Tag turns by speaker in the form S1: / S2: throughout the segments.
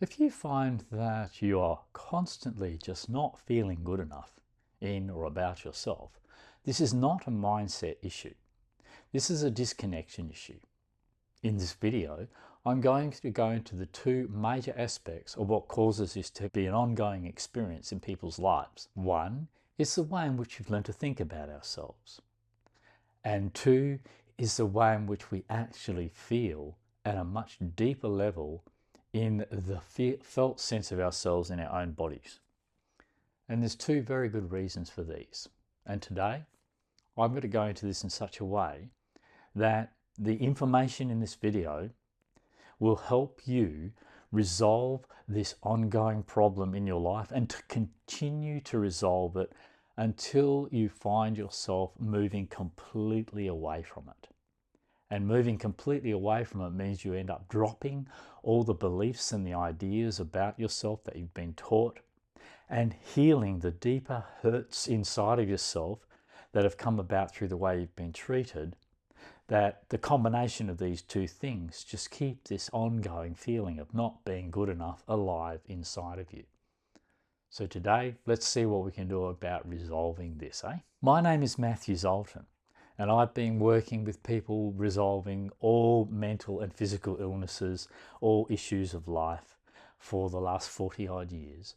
S1: If you find that you are constantly just not feeling good enough in or about yourself, this is not a mindset issue. This is a disconnection issue. In this video, I'm going to go into the two major aspects of what causes this to be an ongoing experience in people's lives. One is the way in which we've learned to think about ourselves. And two is the way in which we actually feel at a much deeper level in the felt sense of ourselves in our own bodies. And there's two very good reasons for these. And today, I'm going to go into this in such a way that the information in this video will help you resolve this ongoing problem in your life and to continue to resolve it until you find yourself moving completely away from it. And moving completely away from it means you end up dropping all the beliefs and the ideas about yourself that you've been taught and healing the deeper hurts inside of yourself that have come about through the way you've been treated, that the combination of these two things just keep this ongoing feeling of not being good enough alive inside of you. So today, let's see what we can do about resolving this, eh? My name is Matthew Zoltan, and I've been working with people resolving all mental and physical illnesses, all issues of life for the last 40 odd years.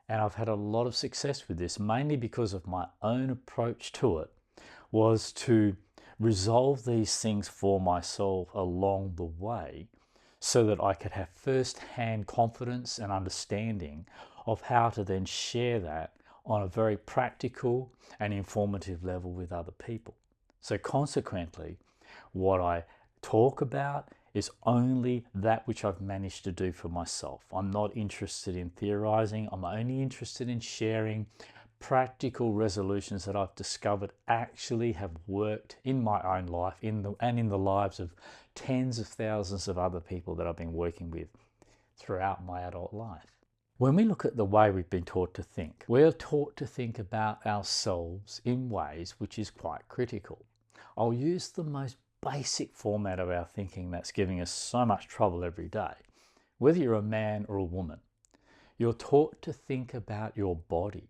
S1: And I've had a lot of success with this, mainly because of my own approach to it was to resolve these things for myself along the way so that I could have first-hand confidence and understanding of how to then share that on a very practical and informative level with other people. So consequently, what I talk about is only that which I've managed to do for myself. I'm not interested in theorizing. I'm only interested in sharing practical resolutions that I've discovered actually have worked in my own life and in the lives of tens of thousands of other people that I've been working with throughout my adult life. When we look at the way we've been taught to think, we're taught to think about ourselves in ways which is quite critical. I'll use the most basic format of our thinking that's giving us so much trouble every day. Whether you're a man or a woman, you're taught to think about your body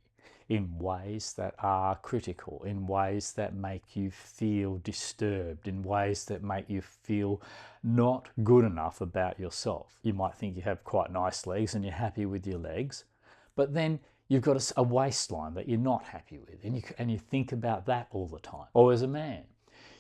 S1: in ways that are critical, in ways that make you feel disturbed, in ways that make you feel not good enough about yourself. You might think you have quite nice legs and you're happy with your legs, but then you've got a waistline that you're not happy with, and you think about that all the time. Or as a man,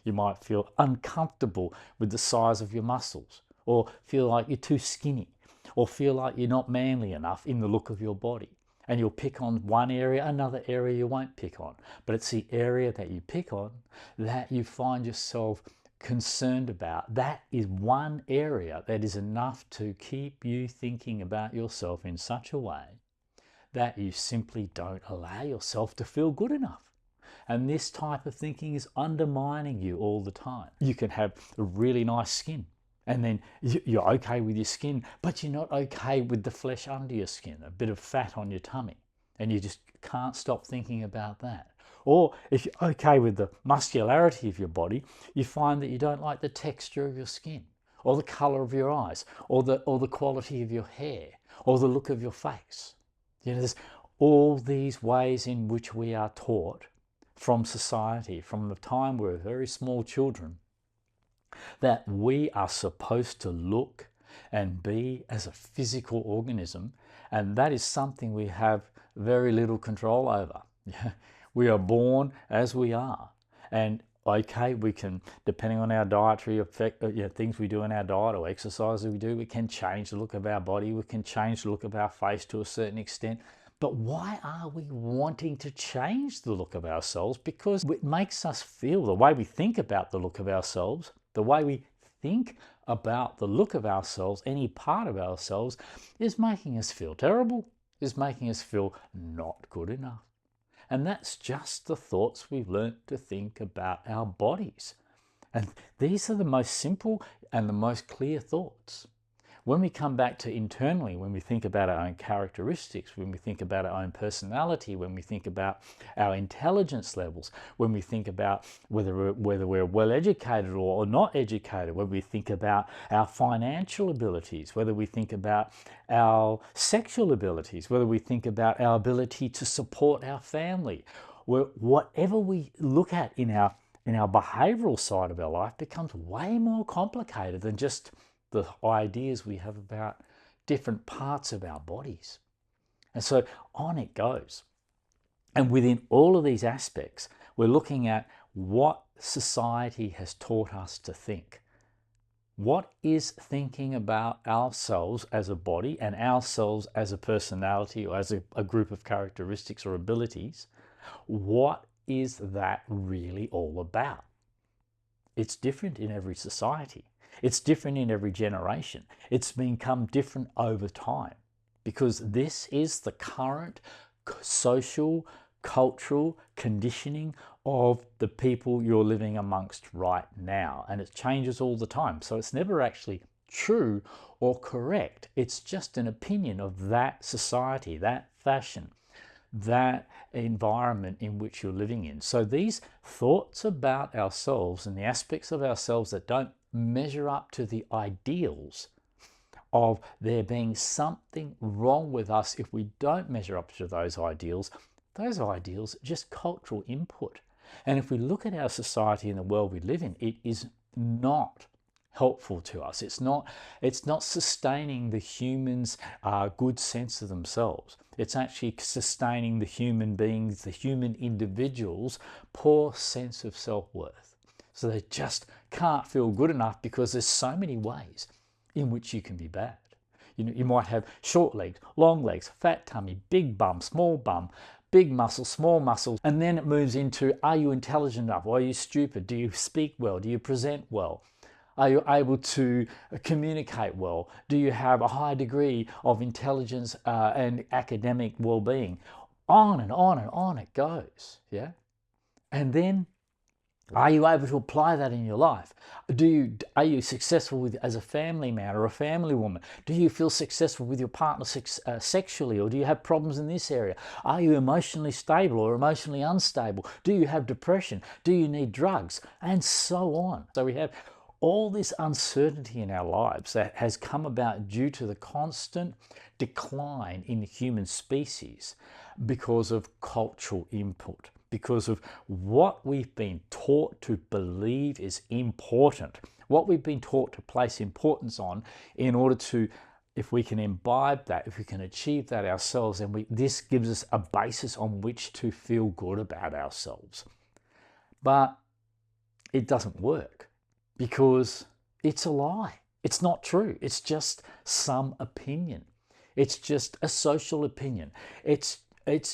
S1: you might feel uncomfortable with the size of your muscles, or feel like you're too skinny, or feel like you're not manly enough in the look of your body. And you'll pick on one area, another area you won't pick on. But it's the area that you pick on that you find yourself concerned about. That is one area that is enough to keep you thinking about yourself in such a way that you simply don't allow yourself to feel good enough. And this type of thinking is undermining you all the time. You can have a really nice skin, and then you're okay with your skin, but you're not okay with the flesh under your skin, a bit of fat on your tummy, and you just can't stop thinking about that. Or if you're okay with the muscularity of your body, you find that you don't like the texture of your skin, or the color of your eyes, or the quality of your hair, or the look of your face. You know, there's all these ways in which we are taught from society, from the time we're very small children, that we are supposed to look and be as a physical organism, and that is something we have very little control over. We are born as we are, and okay, we can, depending on our dietary effect, things we do in our diet or exercise we do, we can change the look of our body, we can change the look of our face to a certain extent. But why are we wanting to change the look of ourselves? Because it makes us feel, the way we think about the look of ourselves, the way we think about the look of ourselves, any part of ourselves, is making us feel terrible, is making us feel not good enough. And that's just the thoughts we've learnt to think about our bodies. And these are the most simple and the most clear thoughts. When we come back to internally, when we think about our own characteristics, when we think about our own personality, when we think about our intelligence levels, when we think about whether we're well educated or not educated, when we think about our financial abilities, whether we think about our sexual abilities, whether we think about our ability to support our family, whatever we look at in our behavioral side of our life becomes way more complicated than just the ideas we have about different parts of our bodies. And so on it goes. And within all of these aspects, we're looking at what society has taught us to think. What is thinking about ourselves as a body and ourselves as a personality or as a group of characteristics or abilities? What is that really all about? It's different in every society. It's different in every generation. It's become different over time because this is the current social, cultural conditioning of the people you're living amongst right now. And it changes all the time. So it's never actually true or correct. It's just an opinion of that society, that fashion, that environment in which you're living in. So these thoughts about ourselves and the aspects of ourselves that don't measure up to the ideals of there being something wrong with us if we don't measure up to those ideals are just cultural input. And if we look at our society and the world we live in, it is not helpful to us. It's not sustaining the humans' good sense of themselves. It's actually sustaining the human beings, the human individuals' poor sense of self-worth. So they just can't feel good enough because there's so many ways in which you can be bad. You might have short legs, long legs, fat tummy, big bum, small bum, big muscles, small muscles, and then it moves into, are you intelligent enough? Or are you stupid? Do you speak well? Do you present well? Are you able to communicate well? Do you have a high degree of intelligence and academic well-being? On and on and on it goes, yeah? And then, are you able to apply that in your life? Are you successful as a family man or a family woman? Do you feel successful with your partner sexually, or do you have problems in this area? Are you emotionally stable or emotionally unstable? Do you have depression? Do you need drugs? And so on. So we have all this uncertainty in our lives that has come about due to the constant decline in the human species because of cultural input, because of what we've been taught to believe is important, what we've been taught to place importance on in order to, if we can imbibe that, if we can achieve that ourselves, and this gives us a basis on which to feel good about ourselves. But it doesn't work because it's a lie. It's not true. It's just some opinion. It's just a social opinion. It's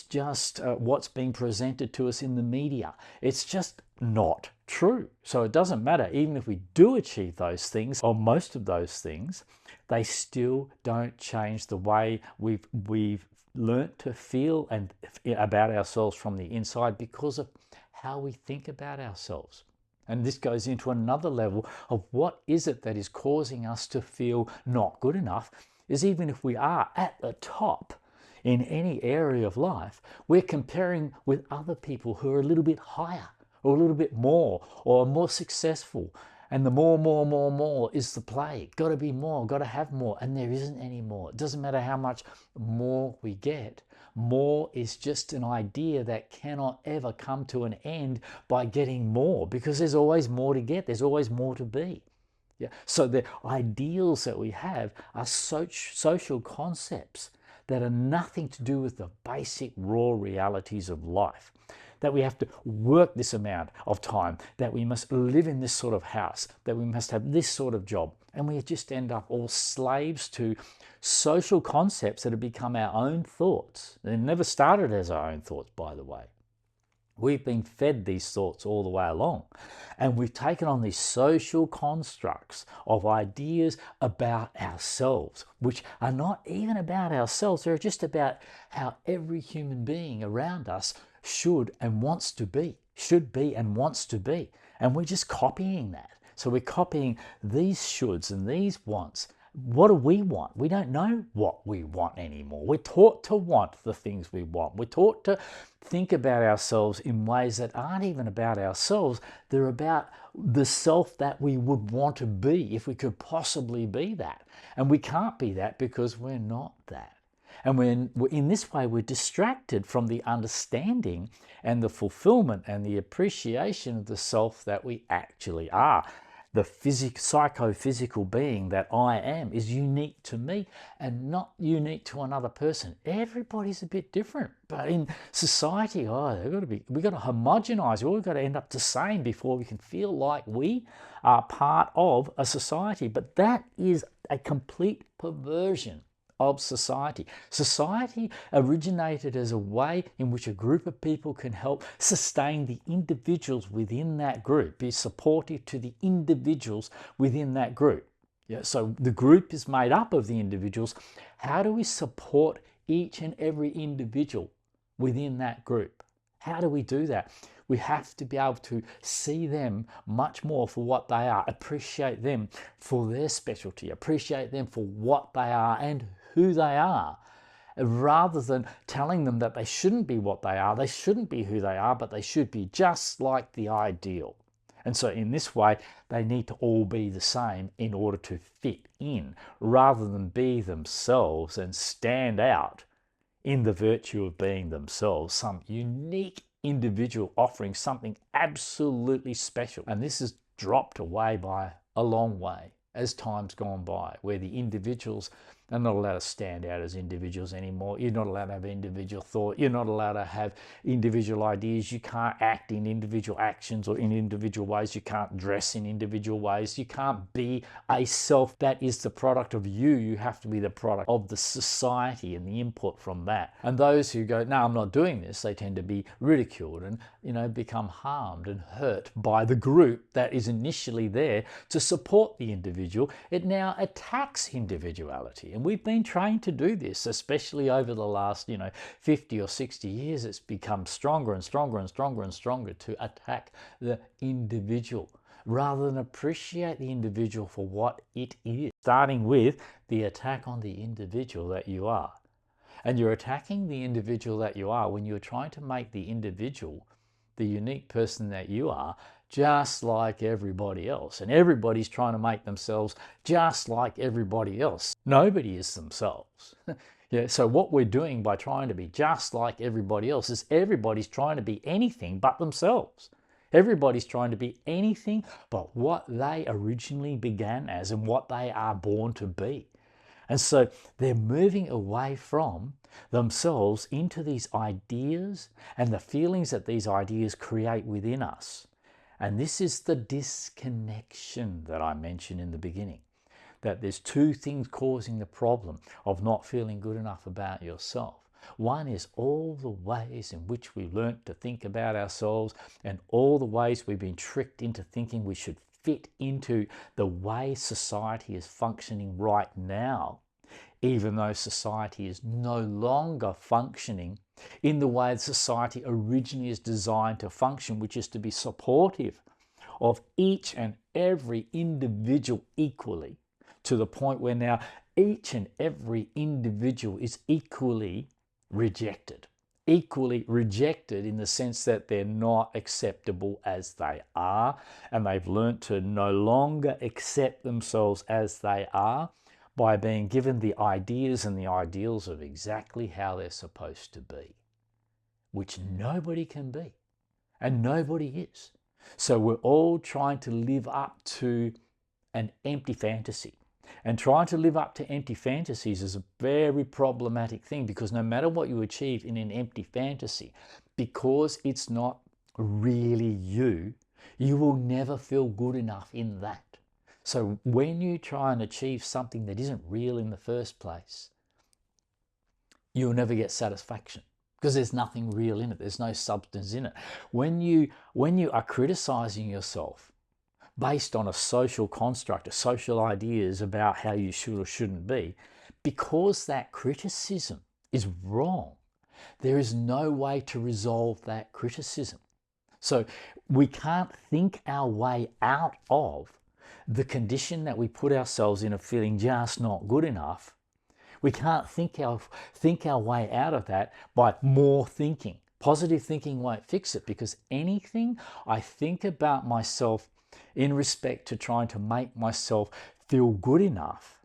S1: just what's being presented to us in the media. It's just not true. So it doesn't matter. Even if we do achieve those things, or most of those things, they still don't change the way we've learnt to feel and about ourselves from the inside because of how we think about ourselves. And this goes into another level of what is it that is causing us to feel not good enough, is even if we are at the top in any area of life, we're comparing with other people who are a little bit higher or a little bit more or more successful. And the more is the play. Got to be more, got to have more. And there isn't any more. It doesn't matter how much more we get. More is just an idea that cannot ever come to an end by getting more, because there's always more to get. There's always more to be. Yeah. So the ideals that we have are social concepts that are nothing to do with the basic raw realities of life. That we have to work this amount of time, that we must live in this sort of house, that we must have this sort of job. And we just end up all slaves to social concepts that have become our own thoughts. They never started as our own thoughts, by the way. We've been fed these thoughts all the way along. And we've taken on these social constructs of ideas about ourselves, which are not even about ourselves. They're just about how every human being around us should and wants to be, should be and wants to be. And we're just copying that. So we're copying these shoulds and these wants what do we want? We don't know what we want anymore. We're taught to want the things we want. We're taught to think about ourselves in ways that aren't even about ourselves. They're about the self that we would want to be if we could possibly be that. And we can't be that because we're not that. And when in this way, we're distracted from the understanding and the fulfillment and the appreciation of the self that we actually are. The psychophysical being that I am is unique to me and not unique to another person. Everybody's a bit different, but in society, we've got to homogenize. We've got to end up the same before we can feel like we are part of a society. But that is a complete perversion of society. Society originated as a way in which a group of people can help sustain the individuals within that group, be supportive to the individuals within that group. Yeah, so the group is made up of the individuals. How do we support each and every individual within that group? How do we do that? We have to be able to see them much more for what they are, appreciate them for their specialty, appreciate them for what they are and who they are, rather than telling them that they shouldn't be what they are, they shouldn't be who they are, but they should be just like the ideal. And so in this way, they need to all be the same in order to fit in, rather than be themselves and stand out in the virtue of being themselves, some unique individual offering something absolutely special. And this has dropped away by a long way as time's gone by, where the individuals are not allowed to stand out as individuals anymore. You're not allowed to have individual thought. You're not allowed to have individual ideas. You can't act in individual actions or in individual ways. You can't dress in individual ways. You can't be a self that is the product of you. You have to be the product of the society and the input from that. And those who go, no, I'm not doing this, they tend to be ridiculed and, become harmed and hurt by the group that is initially there to support the individual. It now attacks individuality. And we've been trained to do this, especially over the last, 50 or 60 years. It's become stronger and stronger and stronger and stronger to attack the individual rather than appreciate the individual for what it is. Starting with the attack on the individual that you are. And you're attacking the individual that you are when you're trying to make the individual, the unique person that you are, just like everybody else. And everybody's trying to make themselves just like everybody else. Nobody is themselves. Yeah, so what we're doing by trying to be just like everybody else is everybody's trying to be anything but themselves. Everybody's trying to be anything but what they originally began as and what they are born to be. And so they're moving away from themselves into these ideas and the feelings that these ideas create within us. And this is the disconnection that I mentioned in the beginning, that there's two things causing the problem of not feeling good enough about yourself. One is all the ways in which we've learnt to think about ourselves and all the ways we've been tricked into thinking we should fit into the way society is functioning right now, even though society is no longer functioning in the way society originally is designed to function, which is to be supportive of each and every individual equally, to the point where now each and every individual is equally rejected. Equally rejected in the sense that they're not acceptable as they are, and they've learnt to no longer accept themselves as they are by being given the ideas and the ideals of exactly how they're supposed to be, which nobody can be and nobody is. So we're all trying to live up to an empty fantasy. And trying to live up to empty fantasies is a very problematic thing, because no matter what you achieve in an empty fantasy, because it's not really you, you will never feel good enough in that. So when you try and achieve something that isn't real in the first place, you'll never get satisfaction, because there's nothing real in it. There's no substance in it. When you are criticizing yourself based on a social construct, social ideas about how you should or shouldn't be, because that criticism is wrong, there is no way to resolve that criticism. So we can't think our way out of The condition that we put ourselves in of feeling just not good enough, we can't think our way out of that by more thinking. Positive thinking won't fix it, because anything I think about myself in respect to trying to make myself feel good enough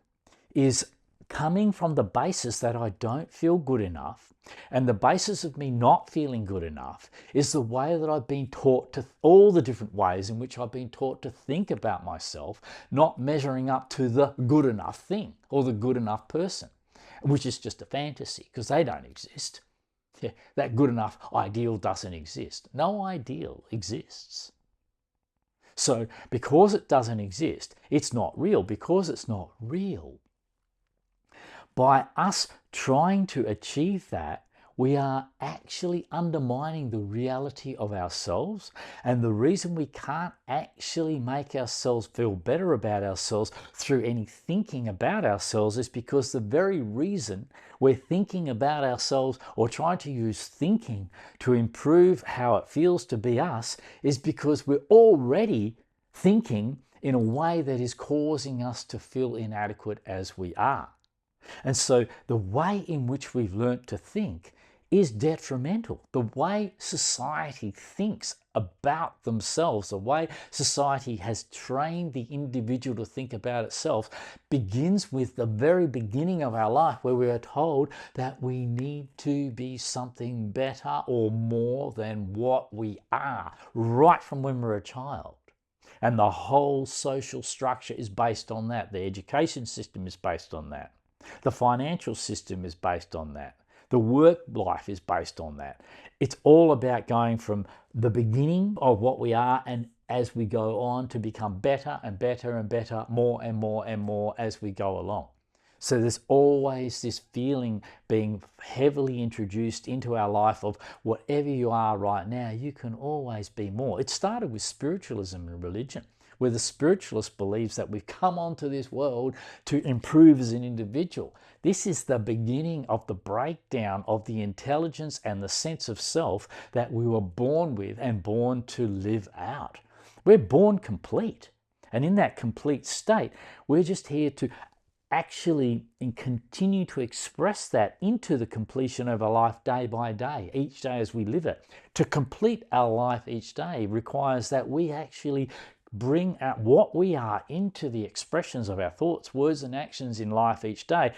S1: is coming from the basis that I don't feel good enough. And the basis of me not feeling good enough is the way that I've been taught to, all the different ways in which I've been taught to think about myself, not measuring up to the good enough thing or the good enough person, which is just a fantasy, because they don't exist. Yeah, that good enough ideal doesn't exist. No ideal exists. So because it doesn't exist, it's not real. Because it's not real, by us trying to achieve that, we are actually undermining the reality of ourselves. And the reason we can't actually make ourselves feel better about ourselves through any thinking about ourselves is because the very reason we're thinking about ourselves or trying to use thinking to improve how it feels to be us is because we're already thinking in a way that is causing us to feel inadequate as we are. And so the way in which we've learnt to think is detrimental. The way society thinks about themselves, the way society has trained the individual to think about itself, begins with the very beginning of our life, where we are told that we need to be something better or more than what we are, right from when we're a child. And the whole social structure is based on that. The education system is based on that. The financial system is based on that. The work life is based on that. It's all about going from the beginning of what we are, and as we go on to become better and better and better, more and more and more as we go along. So there's always this feeling being heavily introduced into our life of whatever you are right now, you can always be more. It started with spiritualism and religion, where the spiritualist believes that we've come onto this world to improve as an individual. This is the beginning of the breakdown of the intelligence and the sense of self that we were born with and born to live out. We're born complete. And in that complete state, we're just here to actually and continue to express that into the completion of our life day by day, each day as we live it. To complete our life each day requires that we actually bring out what we are into the expressions of our thoughts, words, and actions in life each day,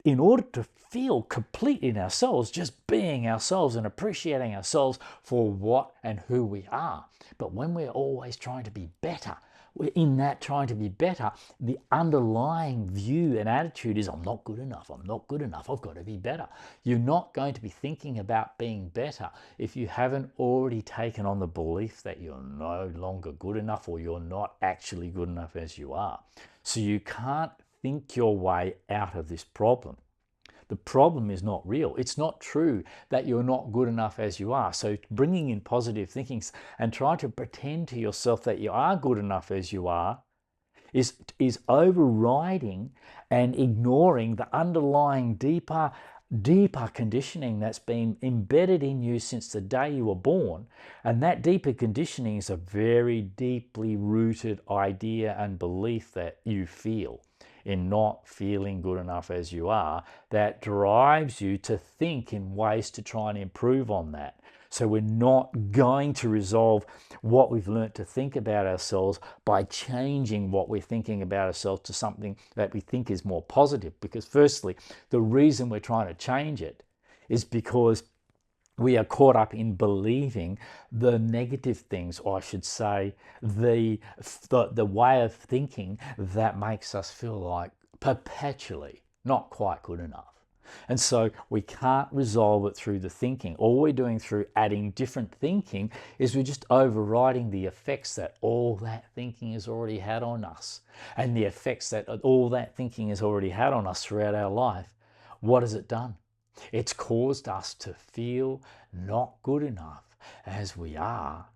S1: in order to feel complete in ourselves, just being ourselves and appreciating ourselves for what and who we are. But when we're always trying to be better, we're in that trying to be better, the underlying view and attitude is, I'm not good enough, I'm not good enough, I've got to be better. You're not going to be thinking about being better if you haven't already taken on the belief that you're no longer good enough, or you're not actually good enough as you are. So you can't think your way out of this problem. The problem is not real. It's not true that you're not good enough as you are. So bringing in positive thinking and trying to pretend to yourself that you are good enough as you are is overriding and ignoring the underlying deeper conditioning that's been embedded in you since the day you were born. And that deeper conditioning is a very deeply rooted idea and belief that you feel in not feeling good enough as you are, that drives you to think in ways to try and improve on that. So we're not going to resolve what we've learnt to think about ourselves by changing what we're thinking about ourselves to something that we think is more positive. Because firstly, the reason we're trying to change it is because we are caught up in believing the negative things, or I should say, the way of thinking that makes us feel like perpetually not quite good enough. And so we can't resolve it through the thinking. All we're doing through adding different thinking is we're just overriding the effects that all that thinking has already had on us. And the effects that all that thinking has already had on us throughout our life. What has it done? It's caused us to feel not good enough as we are.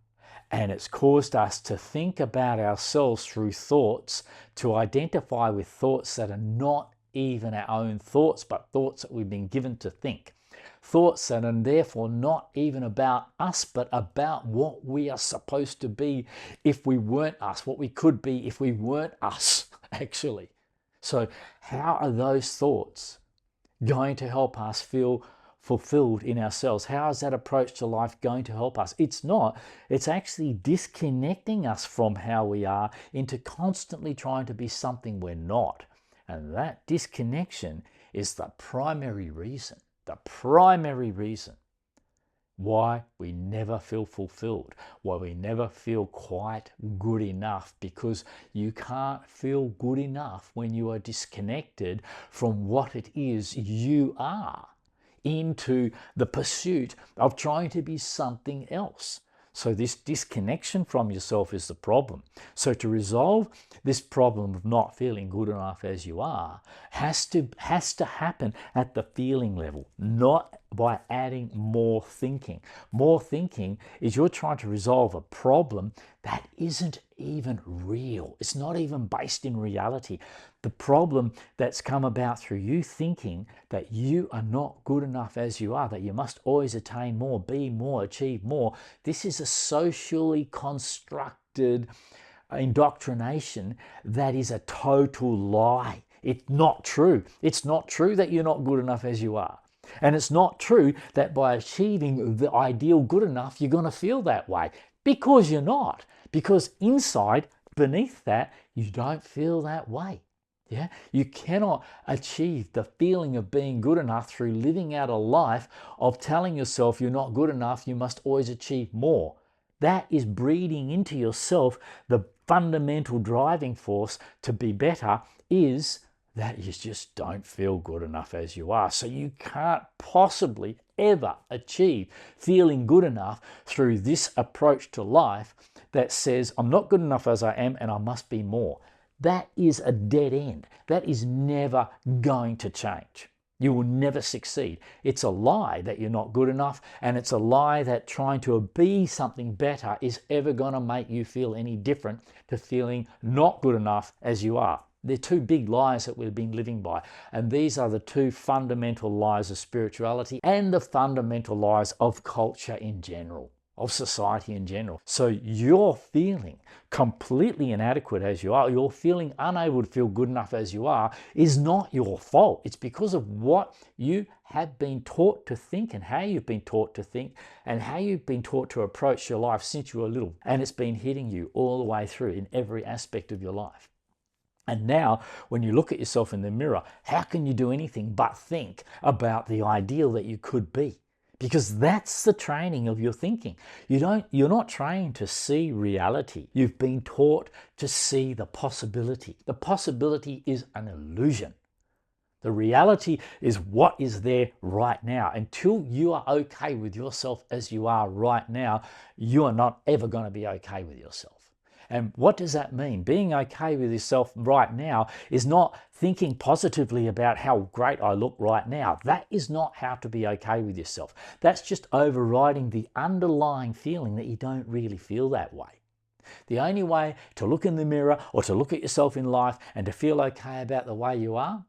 S1: And it's caused us to think about ourselves through thoughts, to identify with thoughts that are not even our own thoughts, but thoughts that we've been given to think. Thoughts that are therefore not even about us, but about what we are supposed to be if we weren't us, what we could be if we weren't us, actually. So how are those thoughts going to help us feel fulfilled in ourselves? How is that approach to life going to help us? It's not. It's actually disconnecting us from how we are into constantly trying to be something we're not. And that disconnection is the primary reason why we never feel fulfilled, why we never feel quite good enough, because you can't feel good enough when you are disconnected from what it is you are into the pursuit of trying to be something else. So this disconnection from yourself is the problem. So to resolve this problem of not feeling good enough as you are has to happen at the feeling level, not by adding more thinking. More thinking is you're trying to resolve a problem that isn't even real. It's not even based in reality. The problem that's come about through you thinking that you are not good enough as you are, that you must always attain more, be more, achieve more. This is a socially constructed indoctrination that is a total lie. It's not true. It's not true that you're not good enough as you are. And it's not true that by achieving the ideal good enough, you're going to feel that way, because you're not. Because inside, beneath that, you don't feel that way. Yeah, you cannot achieve the feeling of being good enough through living out a life of telling yourself you're not good enough, you must always achieve more. That is breeding into yourself the fundamental driving force to be better is that you just don't feel good enough as you are. So you can't possibly ever achieve feeling good enough through this approach to life that says, I'm not good enough as I am and I must be more. That is a dead end. That is never going to change. You will never succeed. It's a lie that you're not good enough, and it's a lie that trying to be something better is ever going to make you feel any different to feeling not good enough as you are. They're two big lies that we've been living by, and these are the two fundamental lies of spirituality and the fundamental lies of culture in general, of society in general. So you're feeling completely inadequate as you are, you're feeling unable to feel good enough as you are, is not your fault. It's because of what you have been taught to think and how you've been taught to think and how you've been taught to approach your life since you were little. And it's been hitting you all the way through in every aspect of your life. And now, when you look at yourself in the mirror, how can you do anything but think about the ideal that you could be? Because that's the training of your thinking. You're not trained to see reality. You've been taught to see the possibility. The possibility is an illusion. The reality is what is there right now. Until you are okay with yourself as you are right now, you are not ever going to be okay with yourself. And what does that mean? Being okay with yourself right now is not thinking positively about how great I look right now. That is not how to be okay with yourself. That's just overriding the underlying feeling that you don't really feel that way. The only way to look in the mirror or to look at yourself in life and to feel okay about the way you are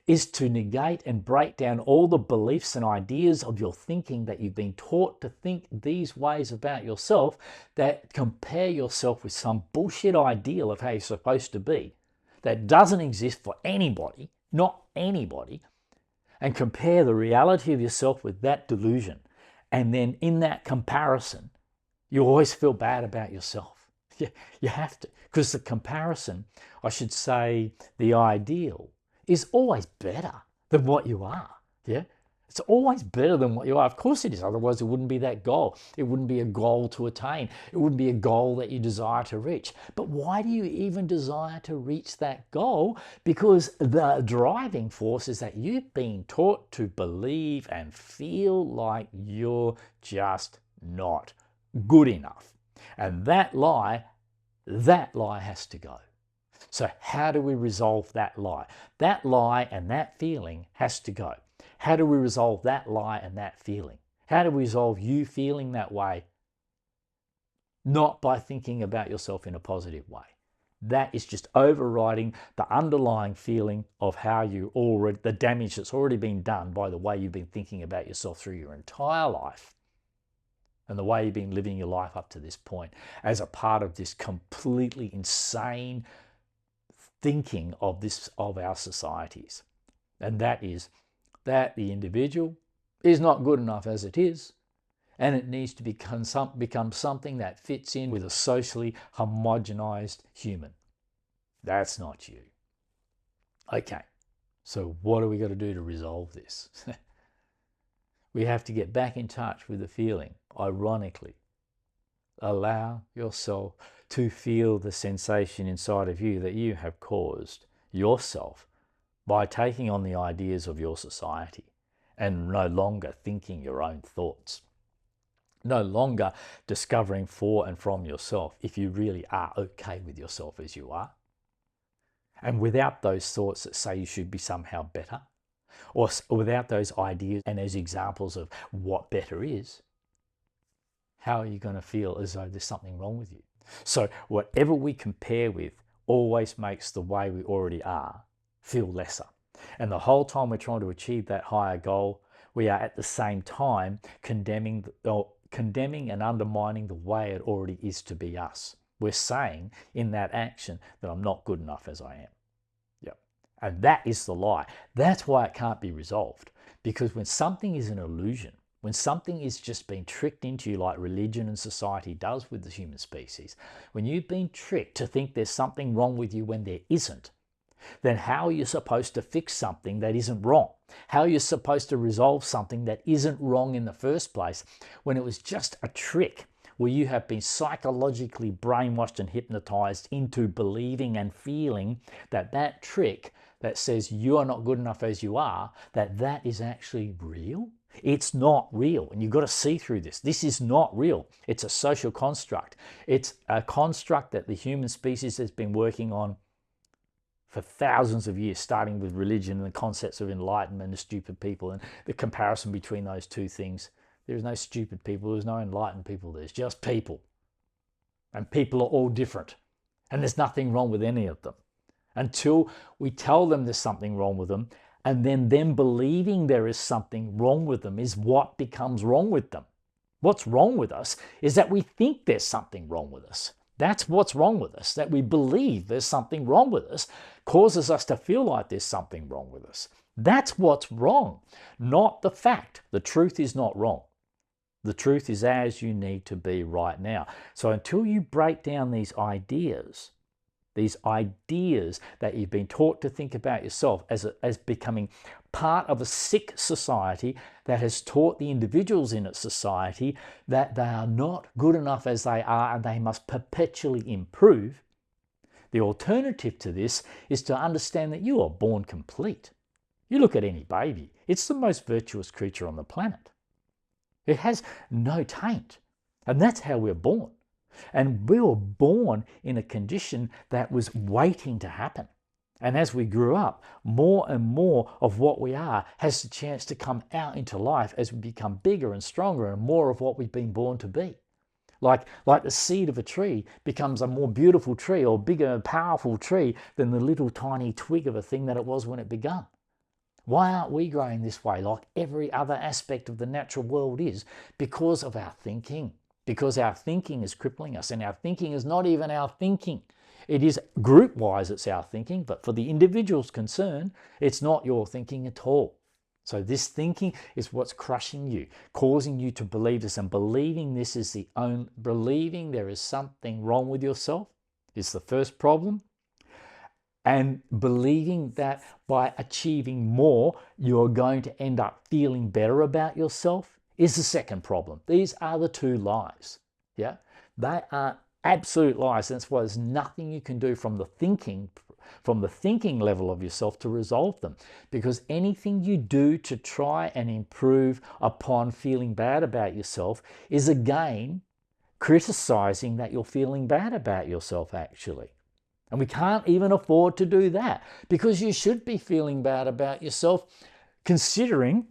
S1: is to negate and break down all the beliefs and ideas of your thinking that you've been taught to think these ways about yourself, that compare yourself with some bullshit ideal of how you're supposed to be that doesn't exist for anybody, not anybody, and compare the reality of yourself with that delusion. And then in that comparison, you always feel bad about yourself. You have to, because the comparison, I should say the ideal, is always better than what you are. Yeah, it's always better than what you are. Of course it is. Otherwise, it wouldn't be that goal. It wouldn't be a goal to attain. It wouldn't be a goal that you desire to reach. But why do you even desire to reach that goal? Because the driving force is that you've been taught to believe and feel like you're just not good enough. And that lie has to go. So how do we resolve that lie? That lie and that feeling has to go. How do we resolve that lie and that feeling? How do we resolve you feeling that way? Not by thinking about yourself in a positive way. That is just overriding the underlying feeling of the damage that's already been done by the way you've been thinking about yourself through your entire life and the way you've been living your life up to this point as a part of this completely insane thinking of our societies. And that is that the individual is not good enough as it is, and it needs to become something that fits in with a socially homogenized human. That's not you. Okay, so what are we got to do to resolve this? We have to get back in touch with the feeling, ironically. Allow yourself to feel the sensation inside of you that you have caused yourself by taking on the ideas of your society and no longer thinking your own thoughts. No longer discovering for and from yourself if you really are okay with yourself as you are. And without those thoughts that say you should be somehow better, or without those ideas and those examples of what better is, how are you going to feel as though there's something wrong with you? So whatever we compare with always makes the way we already are feel lesser. And the whole time we're trying to achieve that higher goal, we are at the same time condemning and undermining the way it already is to be us. We're saying in that action that I'm not good enough as I am. Yep. And that is the lie. That's why it can't be resolved. Because when something is an illusion, when something is just being tricked into you like religion and society does with the human species, when you've been tricked to think there's something wrong with you when there isn't, then how are you supposed to fix something that isn't wrong? How are you supposed to resolve something that isn't wrong in the first place when it was just a trick where you have been psychologically brainwashed and hypnotized into believing and feeling that trick that says you are not good enough as you are, that is actually real? It's not real, and you've got to see through this. This is not real. It's a social construct. It's a construct that the human species has been working on for thousands of years, starting with religion and the concepts of enlightenment and stupid people and the comparison between those two things. There's no stupid people, there's no enlightened people, there's just people. And people are all different. And there's nothing wrong with any of them. Until we tell them there's something wrong with them, and then them believing there is something wrong with them is what becomes wrong with them. What's wrong with us is that we think there's something wrong with us. That's what's wrong with us, that we believe there's something wrong with us, causes us to feel like there's something wrong with us. That's what's wrong, not the fact. The truth is not wrong. The truth is as you need to be right now. So until you break down these ideas that you've been taught to think about yourself as becoming part of a sick society that has taught the individuals in its society that they are not good enough as they are and they must perpetually improve, the alternative to this is to understand that you are born complete. You look at any baby, it's the most virtuous creature on the planet. It has no taint, and that's how we're born. And we were born in a condition that was waiting to happen. And as we grew up, more and more of what we are has the chance to come out into life as we become bigger and stronger and more of what we've been born to be. Like the seed of a tree becomes a more beautiful tree or bigger, powerful tree than the little tiny twig of a thing that it was when it began. Why aren't we growing this way like every other aspect of the natural world is? Because of our thinking. Because our thinking is crippling us, and our thinking is not even our thinking. It is group-wise it's our thinking, but for the individuals concerned, it's not your thinking at all. So this thinking is what's crushing you, causing you to believe this, and believing this is believing there is something wrong with yourself is the first problem. And believing that by achieving more, you're going to end up feeling better about yourself is the second problem. These are the two lies. Yeah, they are absolute lies. That's why there's nothing you can do from the thinking level of yourself to resolve them. Because anything you do to try and improve upon feeling bad about yourself is again criticizing that you're feeling bad about yourself actually. And we can't even afford to do that, because you should be feeling bad about yourself considering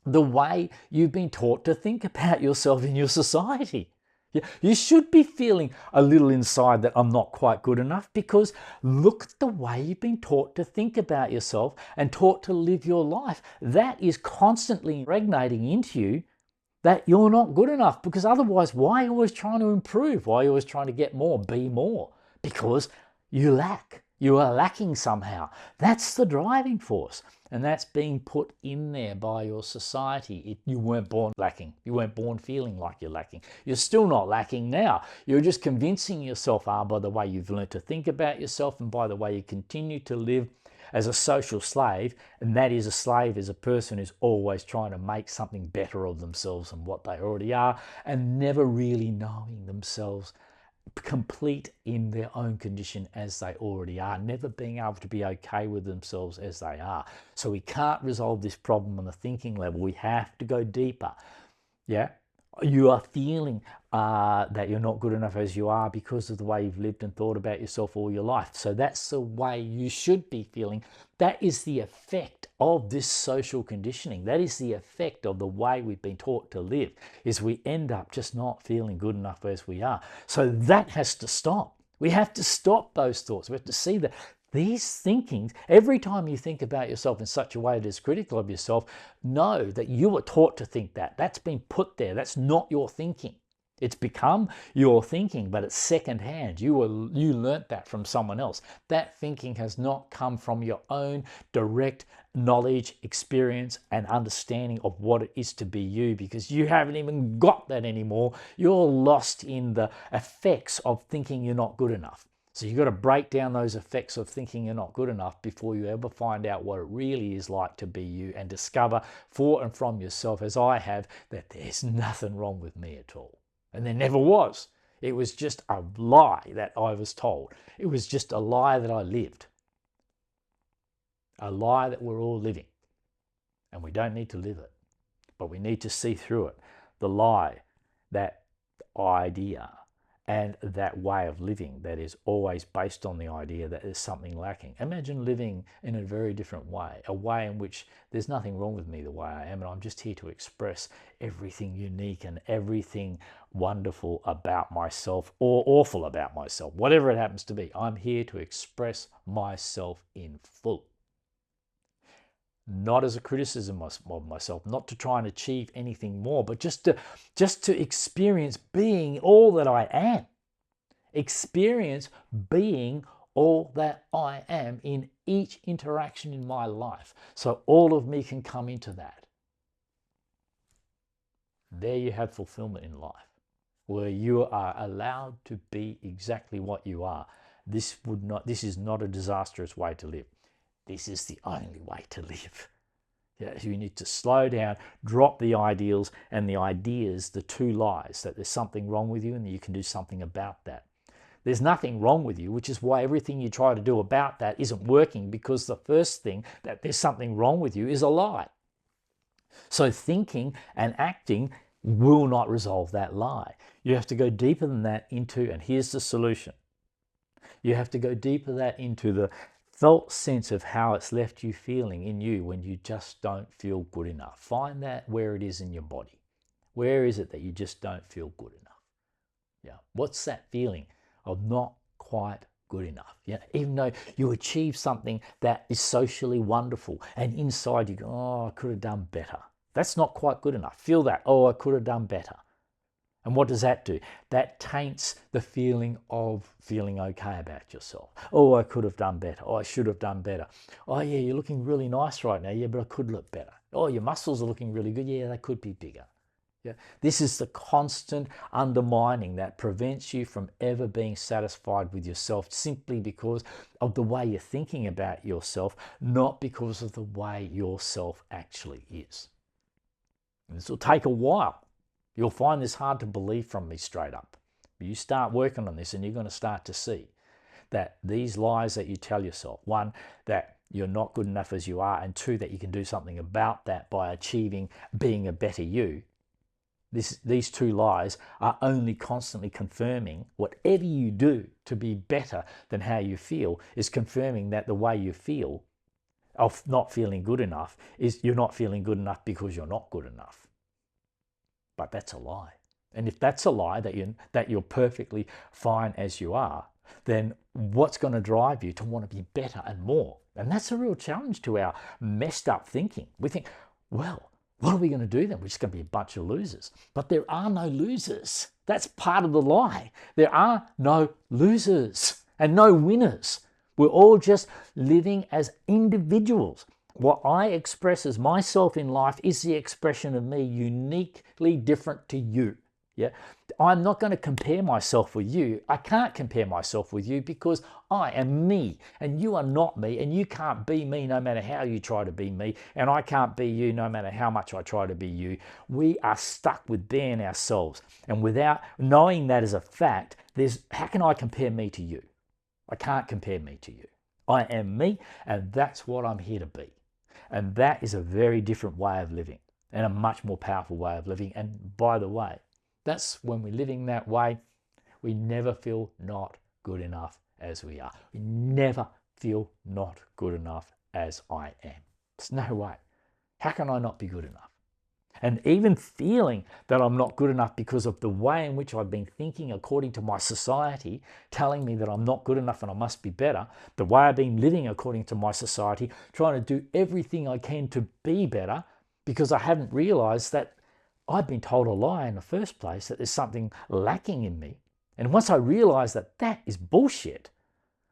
S1: the way you've been taught to think about yourself in your society. Yeah, you should be feeling a little inside that I'm not quite good enough, because look at the way you've been taught to think about yourself and taught to live your life. That is constantly impregnating into you that you're not good enough, because otherwise, why are you always trying to improve? Why are you always trying to get more, be more? Because you lack. You are lacking somehow. That's the driving force. And that's being put in there by your society. You weren't born lacking. You weren't born feeling like you're lacking. You're still not lacking now. You're just convincing yourself by the way you've learned to think about yourself and by the way you continue to live as a social slave. And that is, a slave is a person who's always trying to make something better of themselves than what they already are, and never really knowing themselves complete in their own condition as they already are, never being able to be okay with themselves as they are. So we can't resolve this problem on the thinking level. We have to go deeper. Yeah, you are feeling that you're not good enough as you are because of the way you've lived and thought about yourself all your life. So that's the way you should be feeling. That is the effect of this social conditioning. That is the effect of the way we've been taught to live, is we end up just not feeling good enough as we are. So that has to stop. We have to stop those thoughts. We have to see that these thinkings, every time you think about yourself in such a way that is critical of yourself, know that you were taught to think that. That's been put there. That's not your thinking. It's become your thinking, but it's secondhand. You learnt that from someone else. That thinking has not come from your own direct knowledge, experience, and understanding of what it is to be you, because you haven't even got that anymore. You're lost in the effects of thinking you're not good enough. So you've got to break down those effects of thinking you're not good enough before you ever find out what it really is like to be you, and discover for and from yourself, as I have, that there's nothing wrong with me at all. And there never was. It was just a lie that I was told. It was just a lie that I lived. A lie that we're all living. And we don't need to live it, but we need to see through it. The lie, that idea, and that way of living that is always based on the idea that there's something lacking. Imagine living in a very different way, a way in which there's nothing wrong with me the way I am, and I'm just here to express everything unique and everything wonderful about myself, or awful about myself, whatever it happens to be. I'm here to express myself in full. Not as a criticism of myself, not to try and achieve anything more, but just to experience being all that I am. Experience being all that I am in each interaction in my life. So all of me can come into that. There you have fulfillment in life, where you are allowed to be exactly what you are. This is not a disastrous way to live. This is the only way to live. Yeah, you need to slow down, drop the ideals and the ideas, the two lies, that there's something wrong with you and that you can do something about that. There's nothing wrong with you, which is why everything you try to do about that isn't working, because the first thing, that there's something wrong with you, is a lie. So thinking and acting will not resolve that lie. You have to go deeper than that into, and here's the solution. You have to go deeper that into the felt sense of how it's left you feeling in you when you just don't feel good enough. Find that where it is in your body. Where is it that you just don't feel good enough? Yeah. What's that feeling of not quite good enough? Yeah. Even though you achieve something that is socially wonderful, and inside you go, oh, I could have done better. That's not quite good enough. Feel that. Oh, I could have done better. And what does that do? That taints the feeling of feeling okay about yourself. Oh, I could have done better. Oh, I should have done better. Oh, yeah, you're looking really nice right now. Yeah, but I could look better. Oh, your muscles are looking really good. Yeah, they could be bigger. Yeah. This is the constant undermining that prevents you from ever being satisfied with yourself, simply because of the way you're thinking about yourself, not because of the way yourself actually is. And this will take a while. You'll find this hard to believe from me straight up. But you start working on this and you're going to start to see that these lies that you tell yourself, one, that you're not good enough as you are, and two, that you can do something about that by achieving being a better you. These two lies are only constantly confirming whatever you do to be better than how you feel is confirming that the way you feel of not feeling good enough is you're not feeling good enough because you're not good enough. But that's a lie. And if that's a lie, that you're perfectly fine as you are, then what's going to drive you to want to be better and more? And that's a real challenge to our messed up thinking. We think, well, what are we going to do then? We're just going to be a bunch of losers. But there are no losers. That's part of the lie. There are no losers and no winners. We're all just living as individuals. What I express as myself in life is the expression of me, uniquely different to you. Yeah, I'm not going to compare myself with you. I can't compare myself with you because I am me and you are not me, and you can't be me no matter how you try to be me, and I can't be you no matter how much I try to be you. We are stuck with being ourselves, and without knowing that as a fact, how can I compare me to you? I can't compare me to you. I am me, and that's what I'm here to be. And that is a very different way of living and a much more powerful way of living. And by the way, that's when we're living that way, we never feel not good enough as we are. We never feel not good enough as I am. There's no way. How can I not be good enough? And even feeling that I'm not good enough because of the way in which I've been thinking according to my society, telling me that I'm not good enough and I must be better, the way I've been living according to my society, trying to do everything I can to be better because I haven't realized that I've been told a lie in the first place, that there's something lacking in me. And once I realize that that is bullshit,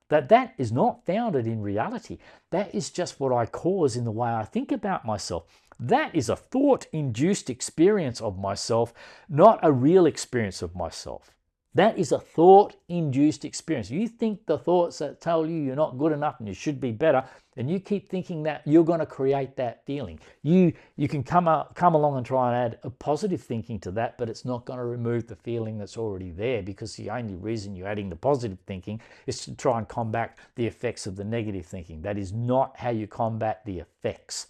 S1: that is not founded in reality, that is just what I cause in the way I think about myself. That is a thought-induced experience of myself, not a real experience of myself. That is a thought-induced experience. You think the thoughts that tell you you're not good enough and you should be better, and you keep thinking that, you're going to create that feeling. You can come along and try and add a positive thinking to that, but it's not going to remove the feeling that's already there, because the only reason you're adding the positive thinking is to try and combat the effects of the negative thinking. That is not how you combat the effects.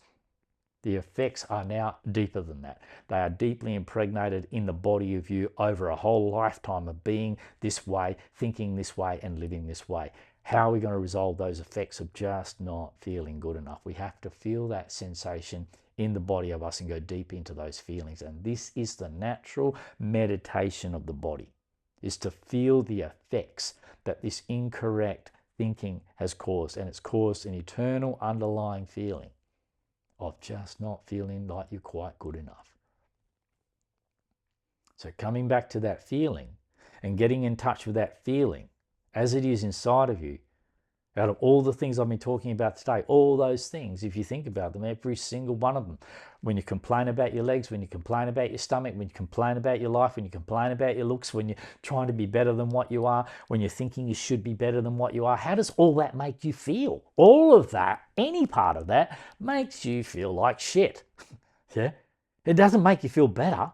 S1: The effects are now deeper than that. They are deeply impregnated in the body of you over a whole lifetime of being this way, thinking this way, and living this way. How are we going to resolve those effects of just not feeling good enough? We have to feel that sensation in the body of us and go deep into those feelings. And this is the natural meditation of the body, is to feel the effects that this incorrect thinking has caused. And it's caused an eternal underlying feeling of just not feeling like you're quite good enough. So coming back to that feeling and getting in touch with that feeling as it is inside of you, out of all the things I've been talking about today, all those things, if you think about them, every single one of them, when you complain about your legs, when you complain about your stomach, when you complain about your life, when you complain about your looks, when you're trying to be better than what you are, when you're thinking you should be better than what you are, how does all that make you feel? All of that, any part of that, makes you feel like shit. Yeah? It doesn't make you feel better.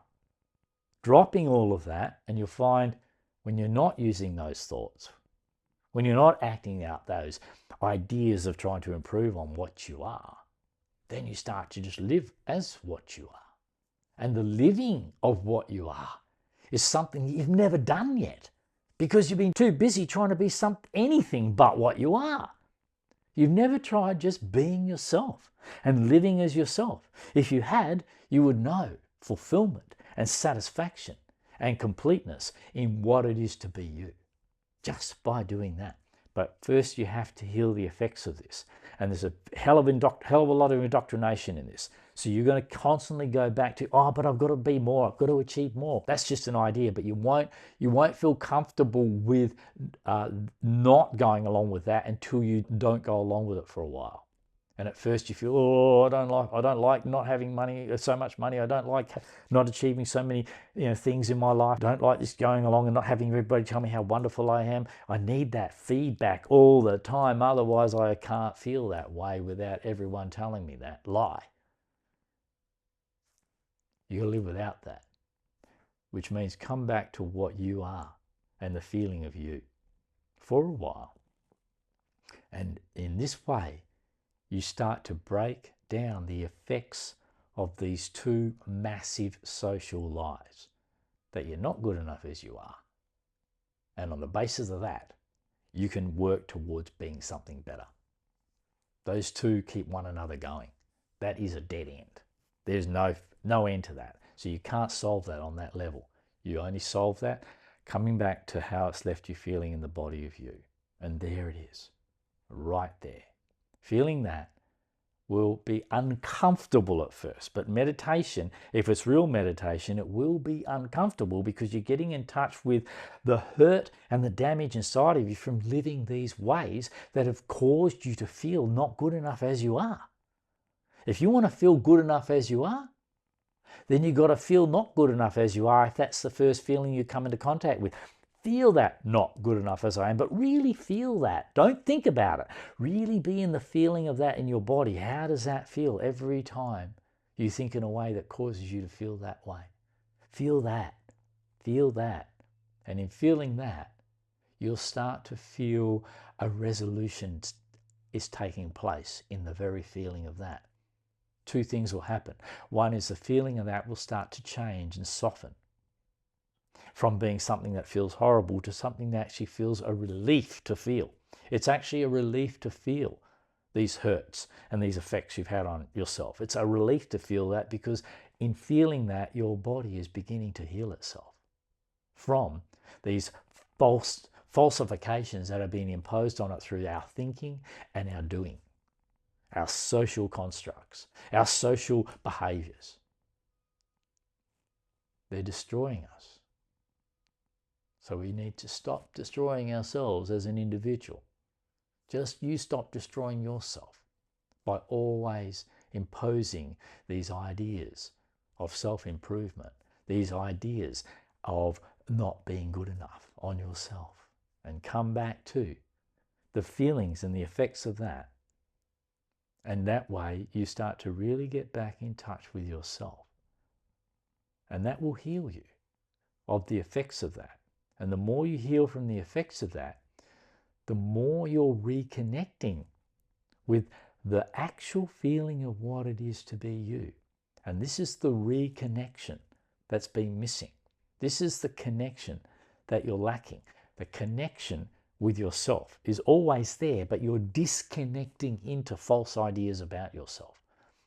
S1: Dropping all of that, and you'll find when you're not using those thoughts, when you're not acting out those ideas of trying to improve on what you are, then you start to just live as what you are. And the living of what you are is something you've never done yet, because you've been too busy trying to be anything but what you are. You've never tried just being yourself and living as yourself. If you had, you would know fulfillment and satisfaction and completeness in what it is to be you, just by doing that. But first you have to heal the effects of this. And there's a hell of a lot of indoctrination in this. So you're going to constantly go back to, oh, but I've got to be more, I've got to achieve more. That's just an idea, but you won't feel comfortable with not going along with that until you don't go along with it for a while. And at first you feel, oh, I don't like not having money, so much money. I don't like not achieving so many things in my life. I don't like this going along and not having everybody tell me how wonderful I am. I need that feedback all the time. Otherwise, I can't feel that way without everyone telling me that lie. You'll live without that, which means come back to what you are and the feeling of you for a while. And in this way, you start to break down the effects of these two massive social lies, that you're not good enough as you are. And on the basis of that, you can work towards being something better. Those two keep one another going. That is a dead end. There's no end to that. So you can't solve that on that level. You only solve that coming back to how it's left you feeling in the body of you. And there it is, right there. Feeling that will be uncomfortable at first, but meditation, if it's real meditation, it will be uncomfortable because you're getting in touch with the hurt and the damage inside of you from living these ways that have caused you to feel not good enough as you are. If you want to feel good enough as you are, then you've got to feel not good enough as you are if that's the first feeling you come into contact with. Feel that not good enough as I am, but really feel that. Don't think about it. Really be in the feeling of that in your body. How does that feel every time you think in a way that causes you to feel that way? Feel that. Feel that. And in feeling that, you'll start to feel a resolution is taking place in the very feeling of that. Two things will happen. One is the feeling of that will start to change and soften from being something that feels horrible to something that actually feels a relief to feel. It's actually a relief to feel these hurts and these effects you've had on yourself. It's a relief to feel that because in feeling that, your body is beginning to heal itself from these falsifications that are being imposed on it through our thinking and our doing, our social constructs, our social behaviors. They're destroying us. So we need to stop destroying ourselves as an individual. Just you stop destroying yourself by always imposing these ideas of self-improvement, these ideas of not being good enough on yourself, and come back to the feelings and the effects of that. And that way you start to really get back in touch with yourself. And that will heal you of the effects of that. And the more you heal from the effects of that, the more you're reconnecting with the actual feeling of what it is to be you. And this is the reconnection that's been missing. This is the connection that you're lacking. The connection with yourself is always there, but you're disconnecting into false ideas about yourself.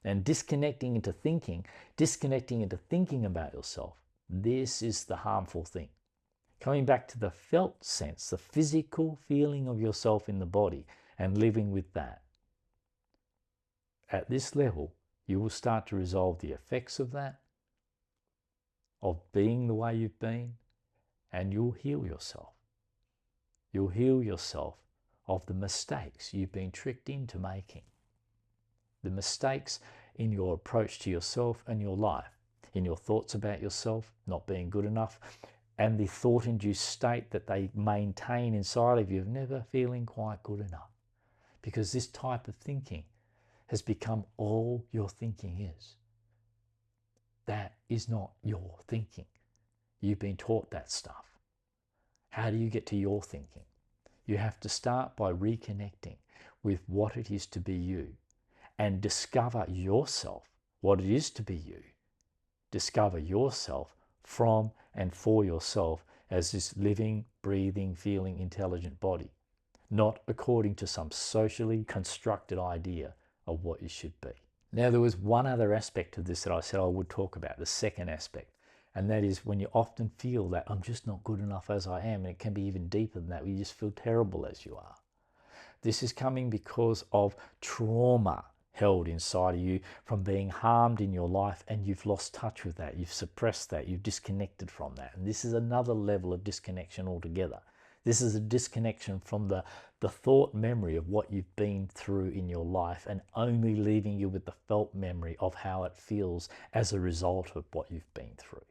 S1: And disconnecting into thinking about yourself. This is the harmful thing. Coming back to the felt sense, the physical feeling of yourself in the body and living with that. At this level, you will start to resolve the effects of that, of being the way you've been, and you'll heal yourself. You'll heal yourself of the mistakes you've been tricked into making. The mistakes in your approach to yourself and your life, in your thoughts about yourself not being good enough, and the thought-induced state that they maintain inside of you of never feeling quite good enough. Because this type of thinking has become all your thinking is. That is not your thinking. You've been taught that stuff. How do you get to your thinking? You have to start by reconnecting with what it is to be you and discover yourself, what it is to be you. Discover yourself from and for yourself as this living, breathing, feeling, intelligent body, not according to some socially constructed idea of what you should be. Now, there was one other aspect of this that I said I would talk about, the second aspect, and that is when you often feel that I'm just not good enough as I am, and it can be even deeper than that, where you just feel terrible as you are. This is coming because of trauma held inside of you from being harmed in your life, and you've lost touch with that, you've suppressed that, you've disconnected from that. And this is another level of disconnection altogether. This is a disconnection from the thought memory of what you've been through in your life and only leaving you with the felt memory of how it feels as a result of what you've been through.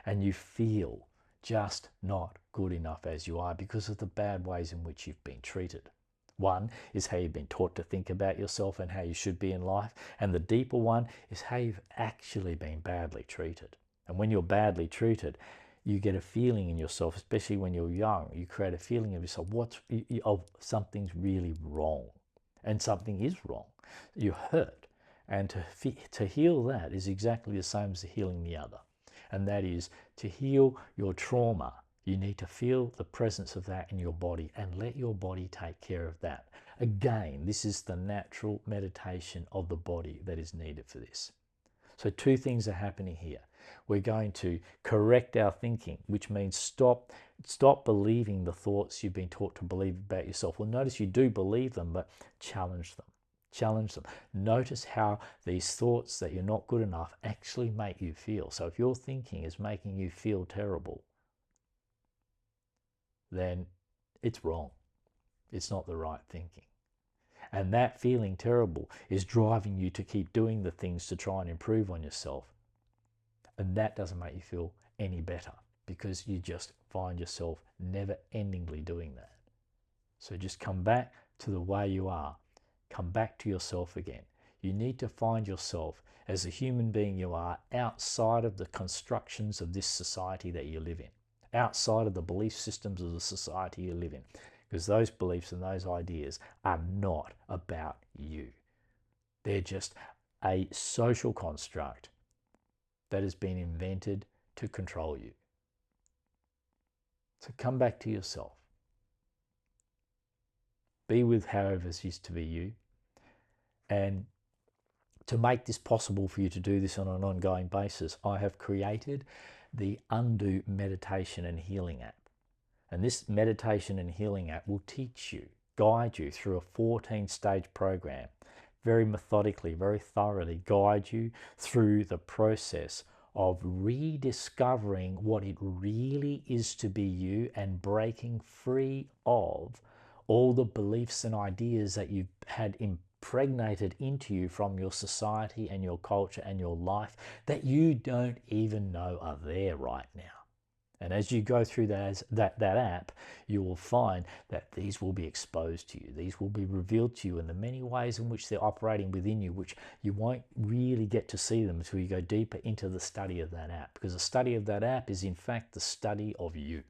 S1: And you feel just not good enough as you are because of the bad ways in which you've been treated. One is how you've been taught to think about yourself and how you should be in life. And the deeper one is how you've actually been badly treated. And when you're badly treated, you get a feeling in yourself, especially when you're young, you create a feeling of yourself, of something's really wrong. And something is wrong. You're hurt. And to heal that is exactly the same as healing the other. And that is to heal your trauma. You need to feel the presence of that in your body and let your body take care of that. Again, this is the natural meditation of the body that is needed for this. So two things are happening here. We're going to correct our thinking, which means stop believing the thoughts you've been taught to believe about yourself. Well, notice you do believe them, but challenge them. Challenge them. Notice how these thoughts that you're not good enough actually make you feel. So if your thinking is making you feel terrible, then it's wrong. It's not the right thinking. And that feeling terrible is driving you to keep doing the things to try and improve on yourself. And that doesn't make you feel any better because you just find yourself never endingly doing that. So just come back to the way you are. Come back to yourself again. You need to find yourself as a human being you are outside of the constructions of this society that you live in, outside of the belief systems of the society you live in, because those beliefs and those ideas are not about you. They're just a social construct that has been invented to control you. So come back to yourself. Be with whoever's used to be you. And to make this possible for you to do this on an ongoing basis, I have created the Undo Meditation and Healing app. And this meditation and healing app will teach you, guide you through a 14-stage program, very methodically, very thoroughly guide you through the process of rediscovering what it really is to be you and breaking free of all the beliefs and ideas that you've had impregnated into you from your society and your culture and your life that you don't even know are there right now. And as you go through that app, you will find that these will be exposed to you. These will be revealed to you in the many ways in which they're operating within you, which you won't really get to see them until you go deeper into the study of that app. Because the study of that app is in fact the study of you.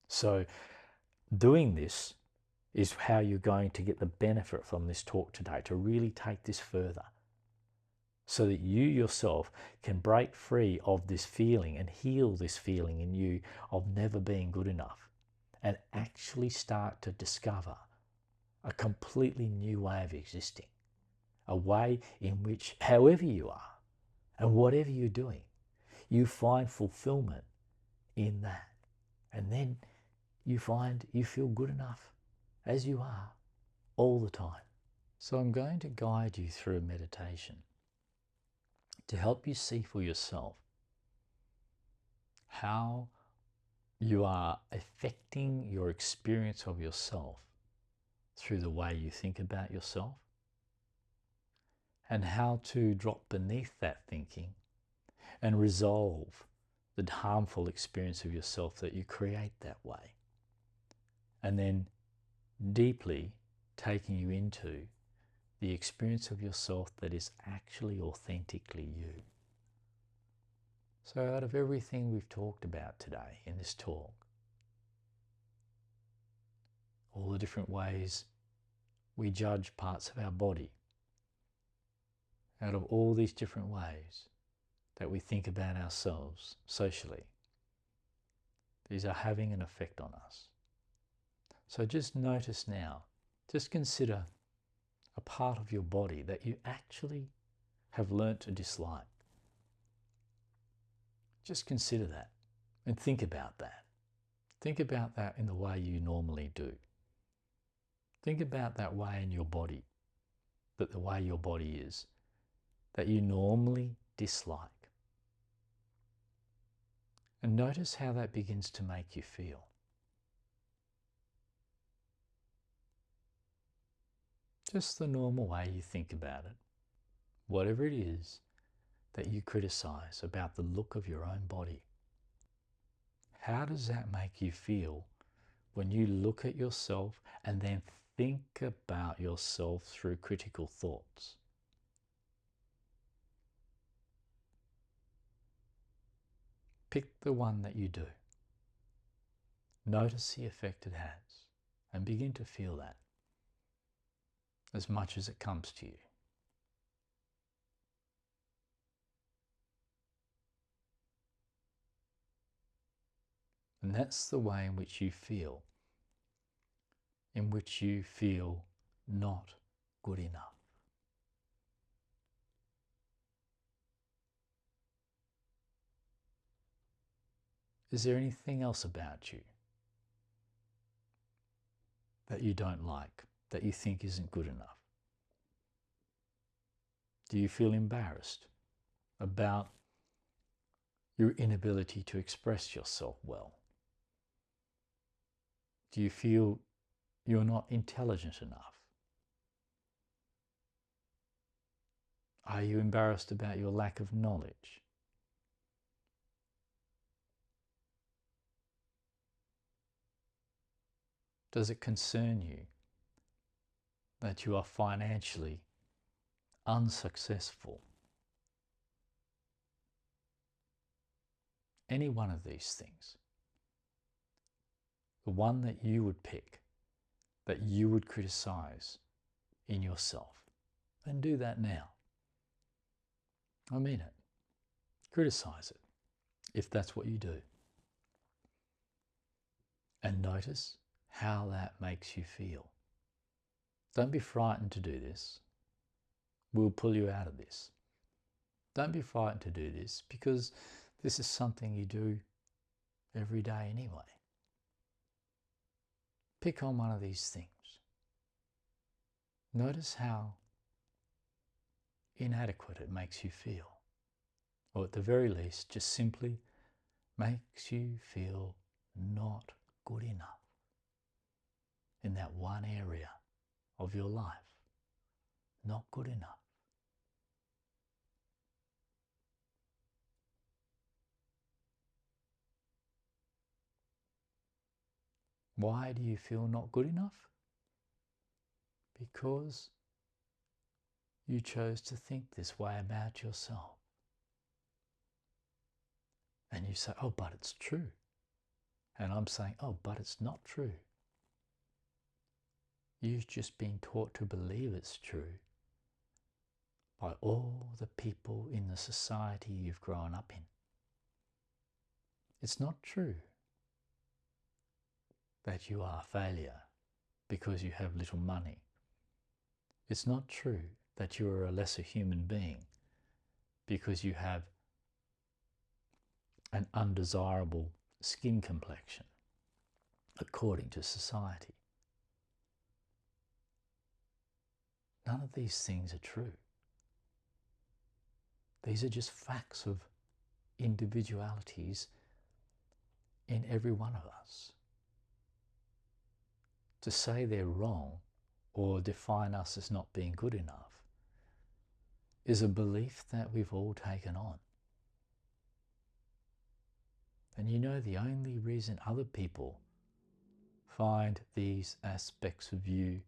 S1: So doing this is how you're going to get the benefit from this talk today, to really take this further, so that you yourself can break free of this feeling and heal this feeling in you of never being good enough, and actually start to discover a completely new way of existing, a way in which, however you are and whatever you're doing, you find fulfillment in that. And then you find you feel good enough as you are all the time. So I'm going to guide you through a meditation to help you see for yourself how you are affecting your experience of yourself through the way you think about yourself, and how to drop beneath that thinking and resolve the harmful experience of yourself that you create that way. And then deeply taking you into the experience of yourself that is actually authentically you. So out of everything we've talked about today in this talk, all the different ways we judge parts of our body, out of all these different ways that we think about ourselves socially, these are having an effect on us. So just notice now, just consider a part of your body that you actually have learnt to dislike. Just consider that and think about that. Think about that in the way you normally do. Think about that way in your body, that the way your body is, that you normally dislike. And notice how that begins to make you feel. Just the normal way you think about it. Whatever it is that you criticize about the look of your own body. How does that make you feel when you look at yourself and then think about yourself through critical thoughts? Pick the one that you do. Notice the effect it has and begin to feel that as much as it comes to you. And that's the way in which you feel not good enough. Is there anything else about you that you don't like, that you think isn't good enough? Do you feel embarrassed about your inability to express yourself well? Do you feel you're not intelligent enough? Are you embarrassed about your lack of knowledge? Does it concern you that you are financially unsuccessful? Any one of these things. The one that you would pick, that you would criticize in yourself. And do that now. I mean it. Criticize it, if that's what you do. And notice how that makes you feel. Don't be frightened to do this. We'll pull you out of this. Don't be frightened to do this, because this is something you do every day anyway. Pick on one of these things. Notice how inadequate it makes you feel. Or at the very least, just simply makes you feel not good enough in that one area of your life. Not good enough. Why do you feel not good enough? Because you chose to think this way about yourself. And you say, oh, but it's true. And I'm saying, oh, but it's not true. You've just been taught to believe it's true by all the people in the society you've grown up in. It's not true that you are a failure because you have little money. It's not true that you are a lesser human being because you have an undesirable skin complexion, according to society. None of these things are true. These are just facts of individualities in every one of us. To say they're wrong or define us as not being good enough is a belief that we've all taken on. And you know, the only reason other people find these aspects of you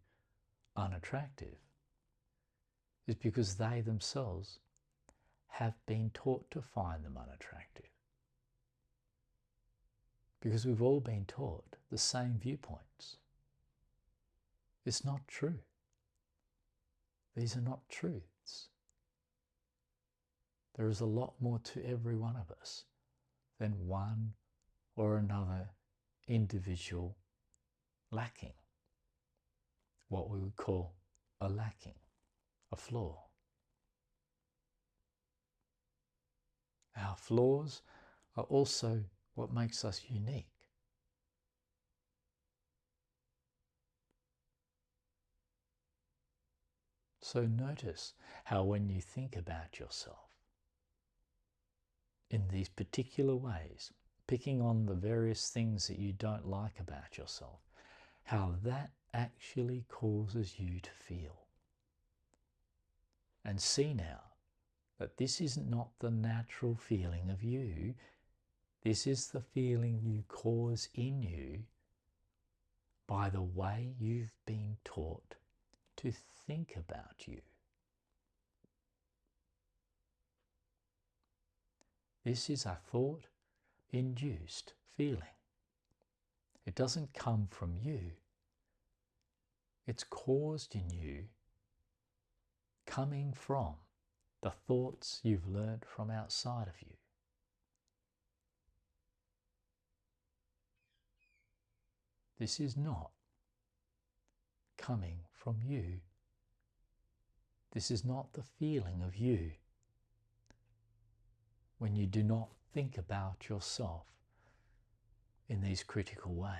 S1: unattractive is because they themselves have been taught to find them unattractive. Because we've all been taught the same viewpoints. It's not true. These are not truths. There is a lot more to every one of us than one or another individual lacking. What we would call a lacking, a flaw. Our flaws are also what makes us unique. So notice how when you think about yourself in these particular ways, picking on the various things that you don't like about yourself, how that actually causes you to feel. And see now that this is not the natural feeling of you. This is the feeling you cause in you by the way you've been taught to think about you. This is a thought-induced feeling. It doesn't come from you. It's caused in you, coming from the thoughts you've learned from outside of you. This is not coming from you. This is not the feeling of you when you do not think about yourself in these critical ways.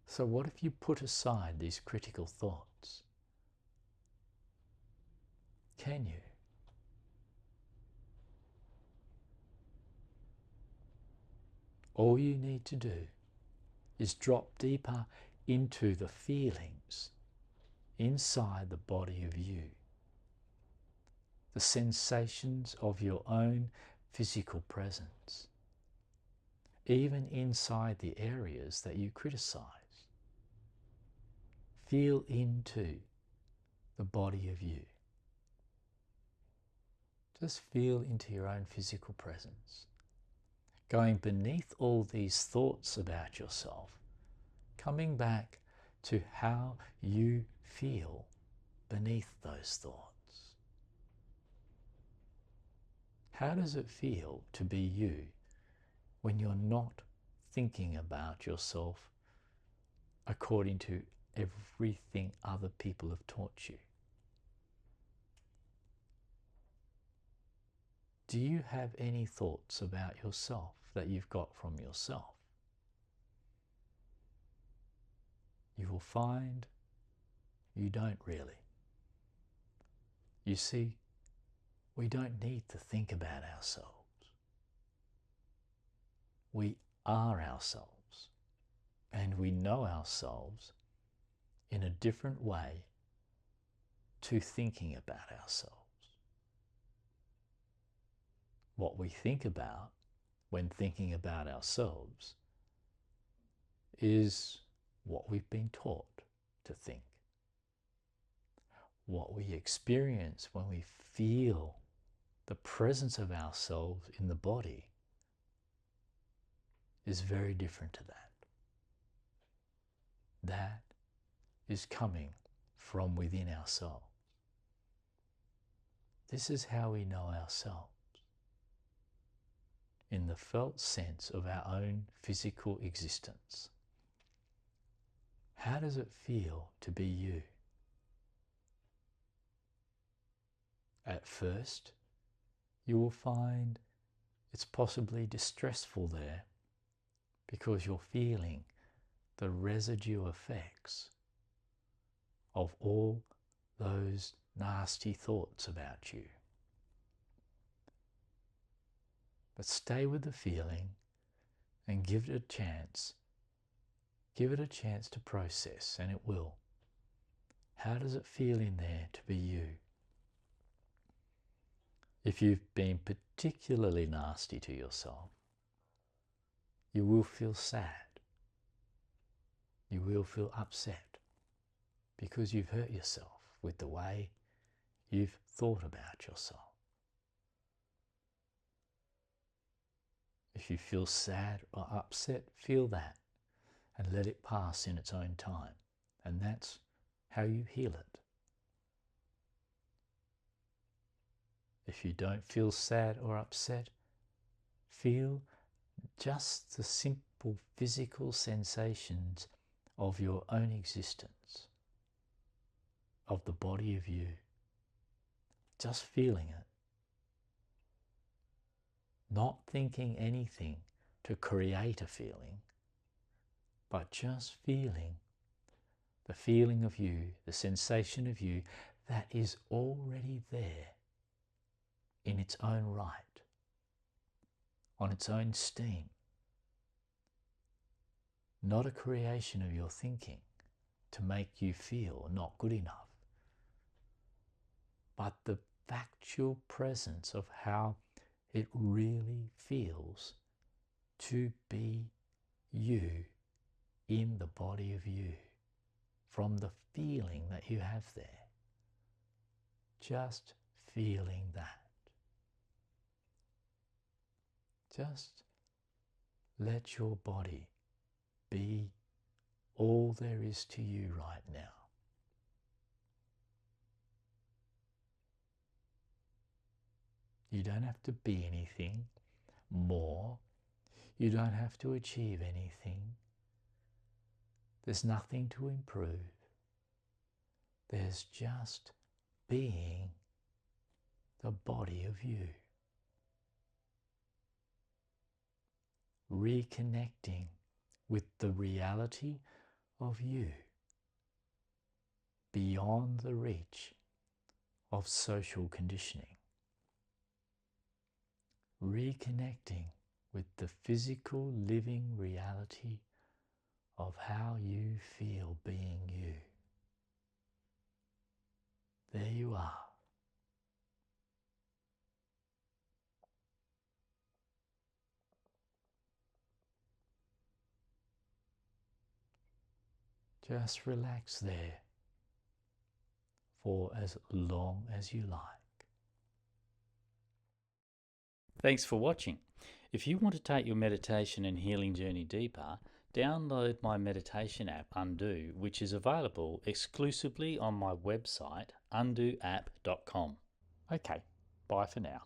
S1: So what if you put aside these critical thoughts? Can you? All you need to do is drop deeper into the feelings inside the body of you, the sensations of your own physical presence, even inside the areas that you criticize. Feel into the body of you. Just feel into your own physical presence, going beneath all these thoughts about yourself, coming back to how you feel beneath those thoughts. How does it feel to be you when you're not thinking about yourself according to everything other people have taught you? Do you have any thoughts about yourself that you've got from yourself? You will find you don't really. You see, we don't need to think about ourselves. We are ourselves, and we know ourselves in a different way to thinking about ourselves. What we think about when thinking about ourselves is what we've been taught to think. What we experience when we feel the presence of ourselves in the body is very different to that. That is coming from within ourselves. This is how we know ourselves, in the felt sense of our own physical existence. How does it feel to be you? At first, you will find it's possibly distressful there because you're feeling the residue effects of all those nasty thoughts about you. But stay with the feeling and give it a chance. Give it a chance to process, and it will. How does it feel in there to be you? If you've been particularly nasty to yourself, you will feel sad. You will feel upset because you've hurt yourself with the way you've thought about yourself. If you feel sad or upset, feel that and let it pass in its own time. And that's how you heal it. If you don't feel sad or upset, feel just the simple physical sensations of your own existence, of the body of you. Just feeling it. Not thinking anything to create a feeling, but just feeling the feeling of you, the sensation of you that is already there in its own right, on its own steam. Not a creation of your thinking to make you feel not good enough, but the factual presence of how it really feels to be you in the body of you, from the feeling that you have there. Just feeling that. Just let your body be all there is to you right now. You don't have to be anything more. You don't have to achieve anything. There's nothing to improve. There's just being the body of you. reconnecting with the reality of you beyond the reach of social conditioning. Reconnecting with the physical living reality of how you feel being you. There you are. Just relax there for as long as you like. Thanks for watching. If you want to take your meditation and healing journey deeper, download my meditation app Undo, which is available exclusively on my website undoapp.com. Okay, bye for now.